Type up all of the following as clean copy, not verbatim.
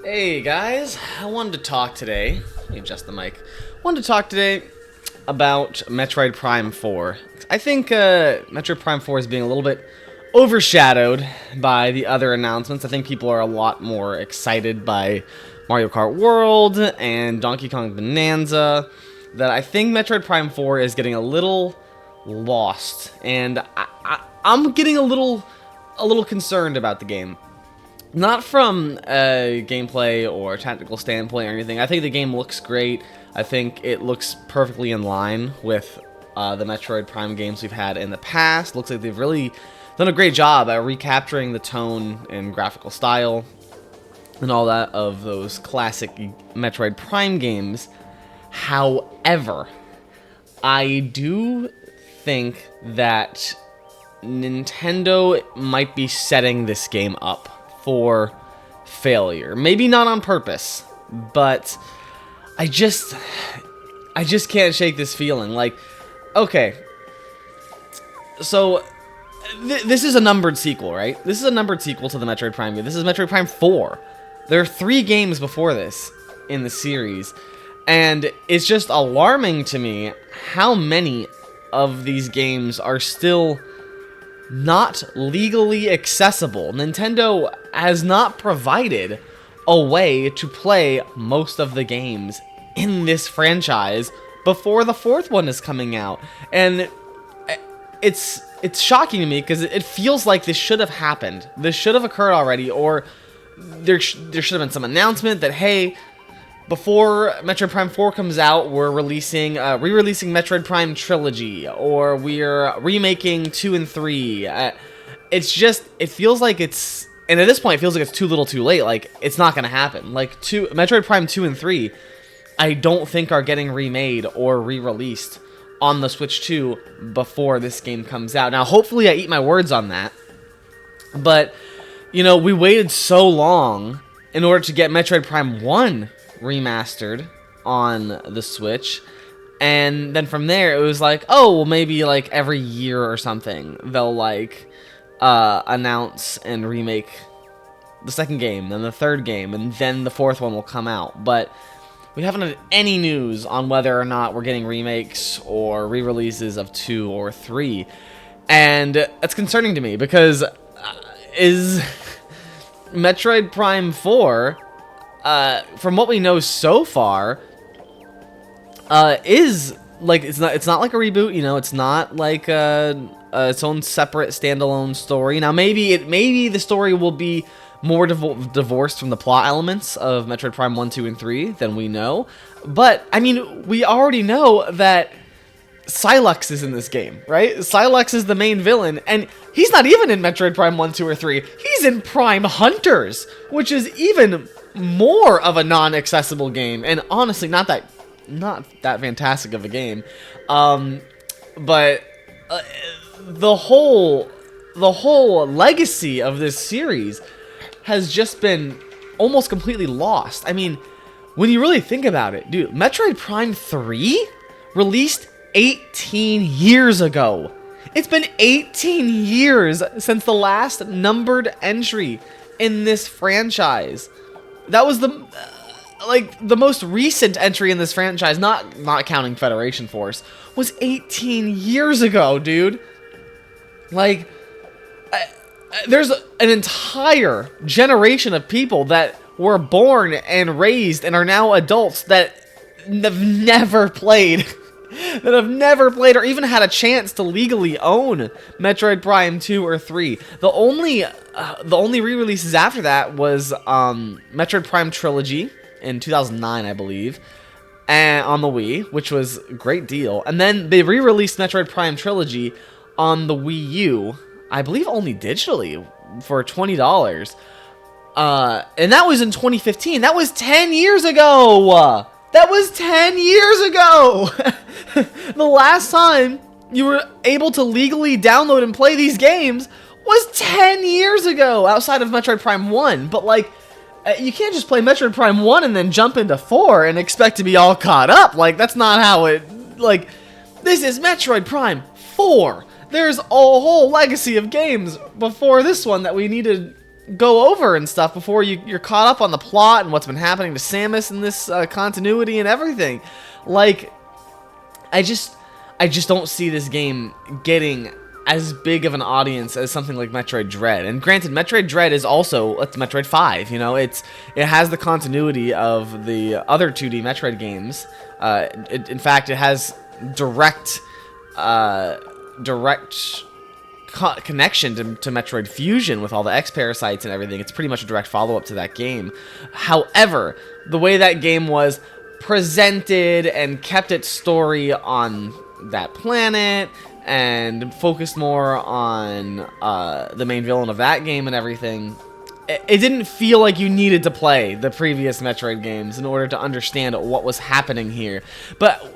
Hey guys, I wanted to talk today. Let me adjust the mic. Wanted to talk today about Metroid Prime 4. I think Metroid Prime 4 is being a little bit overshadowed by the other announcements. I think people are a lot more excited by Mario Kart World and Donkey Kong Bonanza. That I think Metroid Prime 4 is getting a little lost, and I'm getting a little concerned about the game. Not from a gameplay or tactical standpoint or anything. I think the game looks great. I think it looks perfectly in line with the Metroid Prime games we've had in the past. Looks like they've really done a great job at recapturing the tone and graphical style and all that of those classic Metroid Prime games. However, I do think that Nintendo might be setting this game up for failure. Maybe not on purpose, but I just can't shake this feeling. Like, okay, so this is a numbered sequel, right? This is a numbered sequel to the Metroid Prime game. This is Metroid Prime 4. There are 3 games before this in the series, and it's just alarming to me how many of these games are still not legally accessible. Nintendo has not provided a way to play most of the games in this franchise before the 4th one is coming out. And it's shocking to me because it feels like this should have happened. This should have occurred already, or there should have been some announcement that, hey, before Metroid Prime 4 comes out, we're re-releasing Metroid Prime Trilogy, or we're remaking 2 and 3. It feels like it's, and at this point, it feels like it's too little too late. Like, it's not going to happen. Like, Metroid Prime 2 and 3, I don't think are getting remade or re-released on the Switch 2 before this game comes out. Now, hopefully I eat my words on that, but, you know, we waited so long in order to get Metroid Prime 1 remastered on the Switch, and then from there it was like, oh, well, maybe like every year or something they'll like announce and remake the 2nd game, then the 3rd game, and then the 4th one will come out. But we haven't had any news on whether or not we're getting remakes or re-releases of 2 or 3, and that's concerning to me because is Metroid Prime 4, from what we know so far, is like it's not like a reboot. You know, it's not like its own separate standalone story. Now, maybe the story will be more divorced from the plot elements of Metroid Prime 1, 2, and 3 than we know. But I mean, we already know that Sylux is in this game, right? Sylux is the main villain, and he's not even in Metroid Prime 1, 2, or 3. He's in Prime Hunters, which is even more of a non-accessible game, and honestly, not that fantastic of a game. But the whole legacy of this series has just been almost completely lost. I mean, when you really think about it, dude, Metroid Prime 3 released 18 years ago. It's been 18 years since the last numbered entry in this franchise. That was the most recent entry in this franchise, not counting Federation Force, was 18 years ago, dude. Like, there's an entire generation of people that were born and raised and are now adults that have never played or even had a chance to legally own Metroid Prime 2 or 3. The only re-releases after that was Metroid Prime Trilogy in 2009, I believe, and on the Wii, which was a great deal. And then they re-released Metroid Prime Trilogy on the Wii U, I believe only digitally, for $20. And that was in 2015. That was 10 years ago! That was 10 years ago! The last time you were able to legally download and play these games was 10 years ago, outside of Metroid Prime 1. But, like, you can't just play Metroid Prime 1 and then jump into 4 and expect to be all caught up. Like, that's not how it... Like, this is Metroid Prime 4. There's a whole legacy of games before this one that we need to go over and stuff before you're caught up on the plot and what's been happening to Samus in this continuity and everything. Like, I just don't see this game getting as big of an audience as something like Metroid Dread. And granted, Metroid Dread is also, it's Metroid 5, you know, it has the continuity of the other 2D Metroid games. In fact, it has direct connection to Metroid Fusion with all the X-Parasites and everything. It's pretty much a direct follow-up to that game. However, the way that game was presented and kept its story on that planet and focused more on the main villain of that game and everything, it didn't feel like you needed to play the previous Metroid games in order to understand what was happening here. But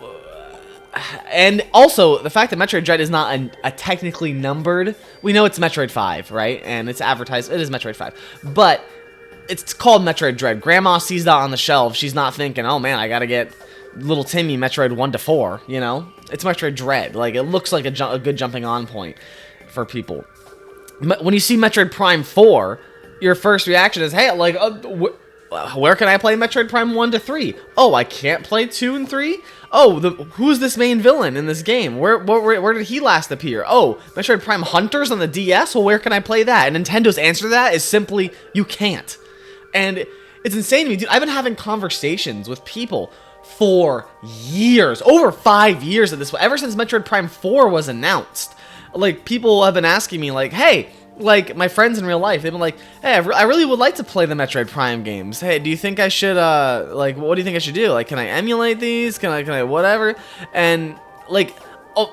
and also, the fact that Metroid Dread is not a technically numbered, we know it's Metroid 5, right? And it's advertised, it is Metroid 5. But it's called Metroid Dread. Grandma sees that on the shelf. She's not thinking, oh man, I gotta get little Timmy Metroid 1 to 4, you know? It's Metroid Dread. Like, it looks like a good jumping on point for people. When you see Metroid Prime 4, your first reaction is, hey, like, where can I play Metroid Prime 1 to 3? Oh, I can't play 2 and 3? Oh, who's this main villain in this game? Where did he last appear? Oh, Metroid Prime Hunters on the DS? Well, where can I play that? And Nintendo's answer to that is simply, you can't. And it's insane to me, dude. I've been having conversations with people for years, over 5 years at this point, ever since Metroid Prime 4 was announced. Like, people have been asking me, like, hey, like, my friends in real life, they've been like, hey, I really would like to play the Metroid Prime games. Hey, do you think I should, like, what do you think I should do? Like, can I emulate these? Can I whatever? And, like, oh,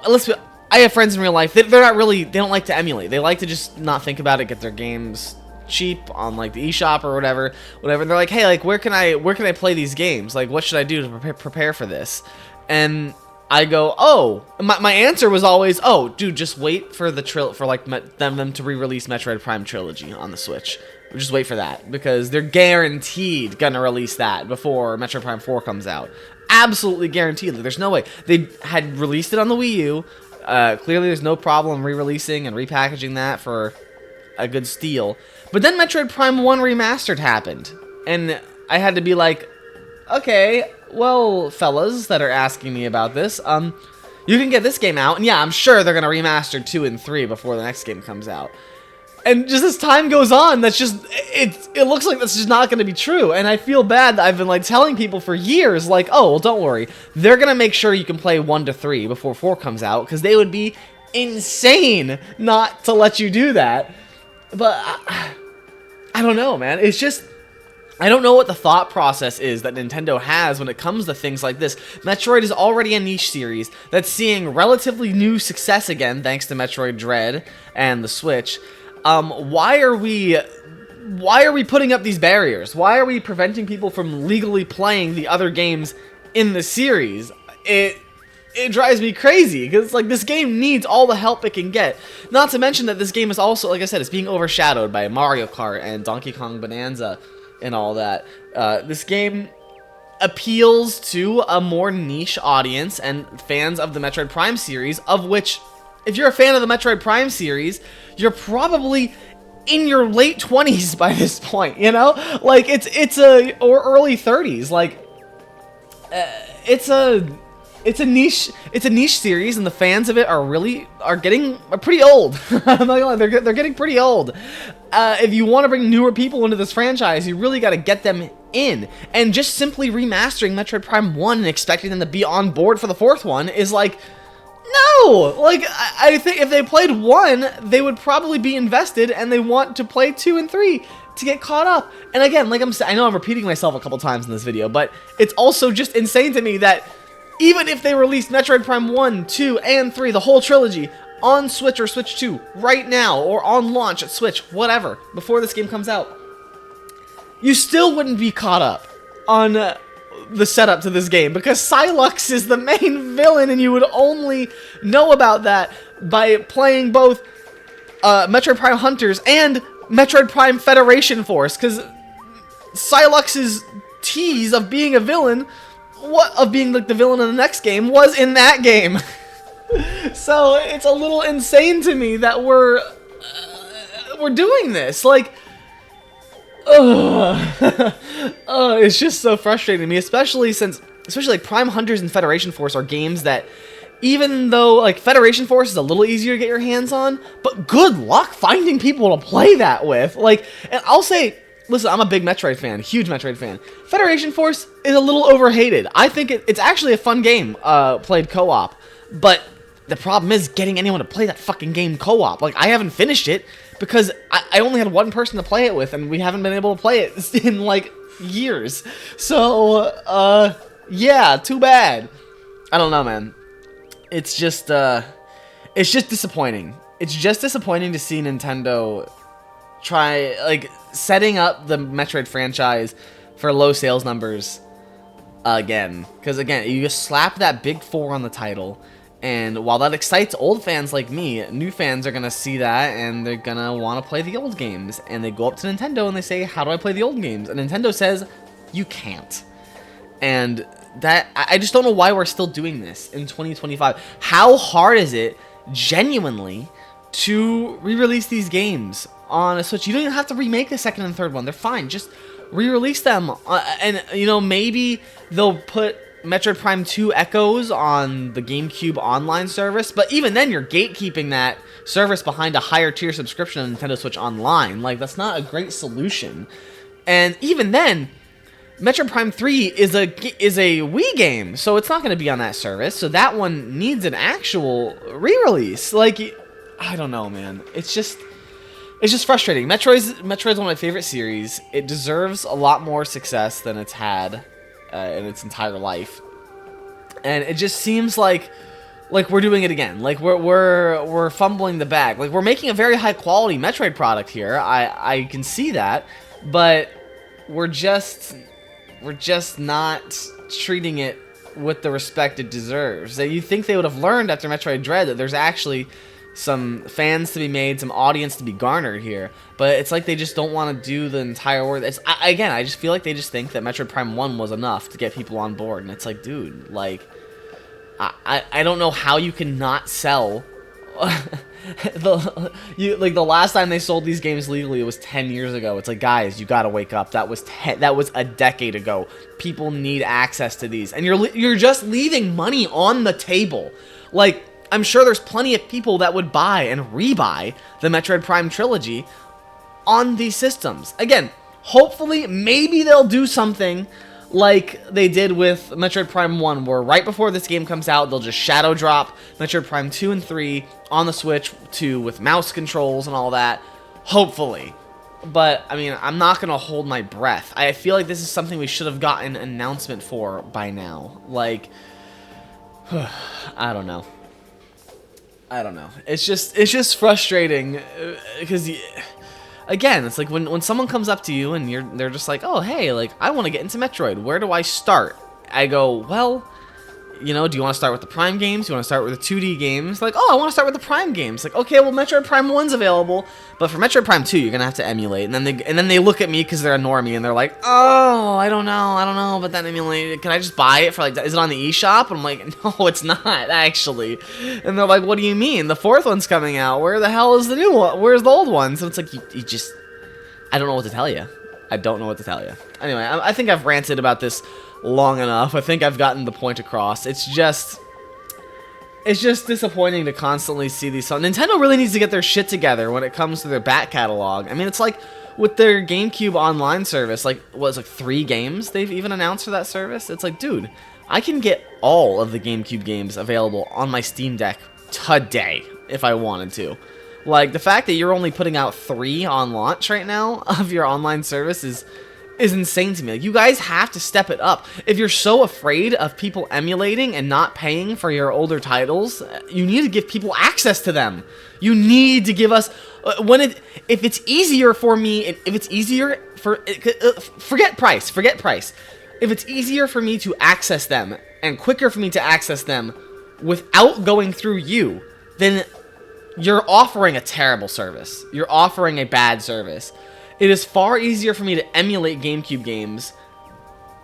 I have friends in real life, they're not really, they don't like to emulate. They like to just not think about it, get their games cheap on, like, the eShop or whatever. And they're like, hey, like, where can I play these games? Like, what should I do to prepare for this? And I go, oh, my answer was always, oh, dude, just wait for the them to re-release Metroid Prime Trilogy on the Switch. Just wait for that, because they're guaranteed gonna release that before Metroid Prime 4 comes out. Absolutely guaranteed. Like, there's no way. They had released it on the Wii U. Clearly, there's no problem re-releasing and repackaging that for a good steal. But then Metroid Prime 1 Remastered happened, and I had to be like, okay, well, fellas that are asking me about this, you can get this game out, and yeah, I'm sure they're gonna remaster 2 and 3 before the next game comes out. And just as time goes on, that's just, it looks like that's just not gonna be true, and I feel bad that I've been, like, telling people for years, like, oh, well, don't worry, they're gonna make sure you can play 1 to 3 before 4 comes out, because they would be insane not to let you do that. But, I don't know, man, it's just, I don't know what the thought process is that Nintendo has when it comes to things like this. Metroid is already a niche series that's seeing relatively new success again, thanks to Metroid Dread and the Switch. Why are we putting up these barriers? Why are we preventing people from legally playing the other games in the series? It drives me crazy, because, like, this game needs all the help it can get. Not to mention that this game is also, like I said, it's being overshadowed by Mario Kart and Donkey Kong Bonanza and all that. This game appeals to a more niche audience and fans of the Metroid Prime series, of which, if you're a fan of the Metroid Prime series, you're probably in your late 20s by this point, you know? Like, or early 30s. Like, it's a niche series, and the fans of it are getting pretty old. I'm not gonna lie, they're getting pretty old. If you want to bring newer people into this franchise, you really got to get them in. And just simply remastering Metroid Prime 1 and expecting them to be on board for the 4th one is like, no! Like, I think if they played 1, they would probably be invested, and they want to play 2 and 3 to get caught up. And again, like I know I'm repeating myself a couple times in this video, but it's also just insane to me that even if they released Metroid Prime 1, 2, and 3, the whole trilogy, on Switch or Switch 2 right now, or on launch at Switch, whatever, before this game comes out, you still wouldn't be caught up on the setup to this game, because Sylux is the main villain, and you would only know about that by playing both Metroid Prime Hunters and Metroid Prime Federation Force, because Sylux's tease of being a villain, of being like the villain in the next game, was in that game. So it's a little insane to me that we're doing this. Like, Ugh. It's just so frustrating to me, especially like Prime Hunters and Federation Force are games that, even though like Federation Force is a little easier to get your hands on, but good luck finding people to play that with. Like, and I'll say, listen, I'm a big Metroid fan, huge Metroid fan. Federation Force is a little overhated. I think it's actually a fun game, played co-op, but the problem is getting anyone to play that fucking game co-op. Like, I haven't finished it because I only had one person to play it with, and we haven't been able to play it in like years. So, yeah, too bad. I don't know, man. It's just disappointing. It's just disappointing to see Nintendo try, like, setting up the Metroid franchise for low sales numbers again. Because, again, you just slap that big 4 on the title, and while that excites old fans like me, new fans are going to see that, and they're going to want to play the old games. And they go up to Nintendo and they say, how do I play the old games? And Nintendo says, you can't. And that, I just don't know why we're still doing this in 2025. How hard is it, genuinely, to re-release these games on a Switch? You don't even have to remake the second and third one. They're fine. Just re-release them. And, you know, maybe they'll put Metroid Prime 2 Echoes on the GameCube online service, but even then you're gatekeeping that service behind a higher tier subscription on Nintendo Switch Online. Like, that's not a great solution. And even then, Metroid Prime 3 is a Wii game, so it's not going to be on that service, so that one needs an actual re-release. Like, I don't know, man. It's just frustrating. Metroid's one of my favorite series. It deserves a lot more success than it's had in its entire life, and it just seems like we're doing it again. Like we're fumbling the bag. Like, we're making a very high quality Metroid product here. I can see that, but we're just not treating it with the respect it deserves. That you think they would have learned after Metroid Dread that there's actually some fans to be made, some audience to be garnered here, but it's like they just don't want to do the entire work. Again, I just feel like they just think that Metroid Prime 1 was enough to get people on board, and it's like, dude, like, I don't know how you can not sell. The last time they sold these games legally, it was 10 years ago. It's like, guys, you gotta wake up. That was a decade ago. People need access to these, and you're just leaving money on the table. Like, I'm sure there's plenty of people that would buy and rebuy the Metroid Prime trilogy on these systems. Again, hopefully, maybe they'll do something like they did with Metroid Prime 1, where right before this game comes out, they'll just shadow drop Metroid Prime 2 and 3 on the Switch 2 with mouse controls and all that. Hopefully. But, I mean, I'm not going to hold my breath. I feel like this is something we should have gotten an announcement for by now. Like, I don't know. It's just frustrating because, again, it's like when someone comes up to you and they're just like, oh, hey, like, I want to get into Metroid. Where do I start? I go, well, you know, do you want to start with the Prime games? Do you want to start with the 2D games? Like, oh, I want to start with the Prime games. Like, okay, well, Metroid Prime 1's available, but for Metroid Prime 2, you're gonna have to emulate. And then they look at me because they're a normie and they're like, oh, I don't know, but then emulate. Can I just buy it for, like, is it on the eShop? And I'm like, no, it's not actually. And they're like, what do you mean? The 4th one's coming out. Where the hell is the new one? Where's the old one? So it's like you just, I don't know what to tell you. Anyway, I think I've ranted about this long enough. I think I've gotten the point across. It's just disappointing to constantly see these songs. Nintendo really needs to get their shit together when it comes to their back catalog. I mean, it's like with their GameCube online service, like, what, like 3 games they've even announced for that service? It's like, dude, I can get all of the GameCube games available on my Steam Deck today if I wanted to. Like, the fact that you're only putting out 3 on launch right now of your online service is insane to me. Like, you guys have to step it up. If you're so afraid of people emulating and not paying for your older titles, you need to give people access to them. You need to give us if it's easier for me, if it's easier for forget price. If it's easier for me to access them and quicker for me to access them without going through you, then you're offering a terrible service. You're offering a bad service. It is far easier for me to emulate GameCube games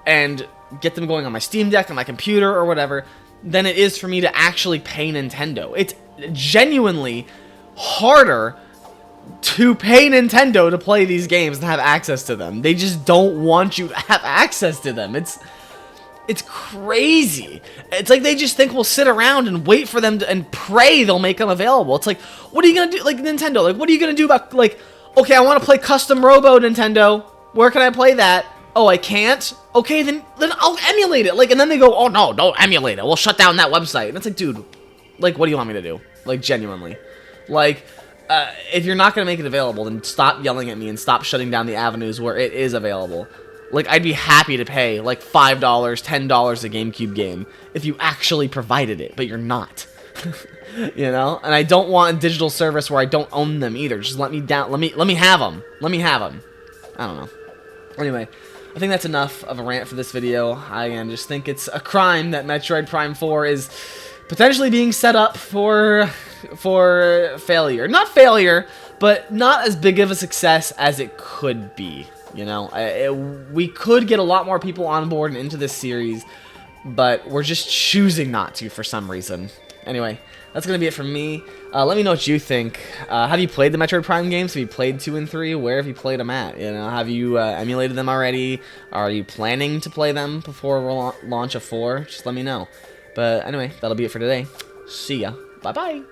and get them going on my Steam Deck, on my computer, or whatever, than it is for me to actually pay Nintendo. It's genuinely harder to pay Nintendo to play these games and have access to them. They just don't want you to have access to them. It's crazy. It's like they just think we'll sit around and wait for them to, and pray they'll make them available. It's like, what are you gonna do? Like, Nintendo, like, what are you gonna do about, like, okay, I want to play Custom Robo, Nintendo. Where can I play that? Oh, I can't? Okay, then I'll emulate it. Like, and then they go, oh no, don't emulate it. We'll shut down that website. And it's like, dude, like, what do you want me to do? Like, genuinely. Like, if you're not gonna make it available, then stop yelling at me and stop shutting down the avenues where it is available. Like, I'd be happy to pay, like, $5, $10 a GameCube game if you actually provided it, but you're not. You know? And I don't want a digital service where I don't own them either. Just let me down. Let me have them. Let me have them. I don't know. Anyway, I think that's enough of a rant for this video. I just think it's a crime that Metroid Prime 4 is potentially being set up for failure. Not failure, but not as big of a success as it could be. You know, we could get a lot more people on board and into this series, but we're just choosing not to for some reason. Anyway, that's going to be it from me. Let me know what you think. Have you played the Metroid Prime games? Have you played 2 and 3? Where have you played them at? You know, have you emulated them already? Are you planning to play them before launch of 4? Just let me know. But anyway, that'll be it for today. See ya. Bye-bye.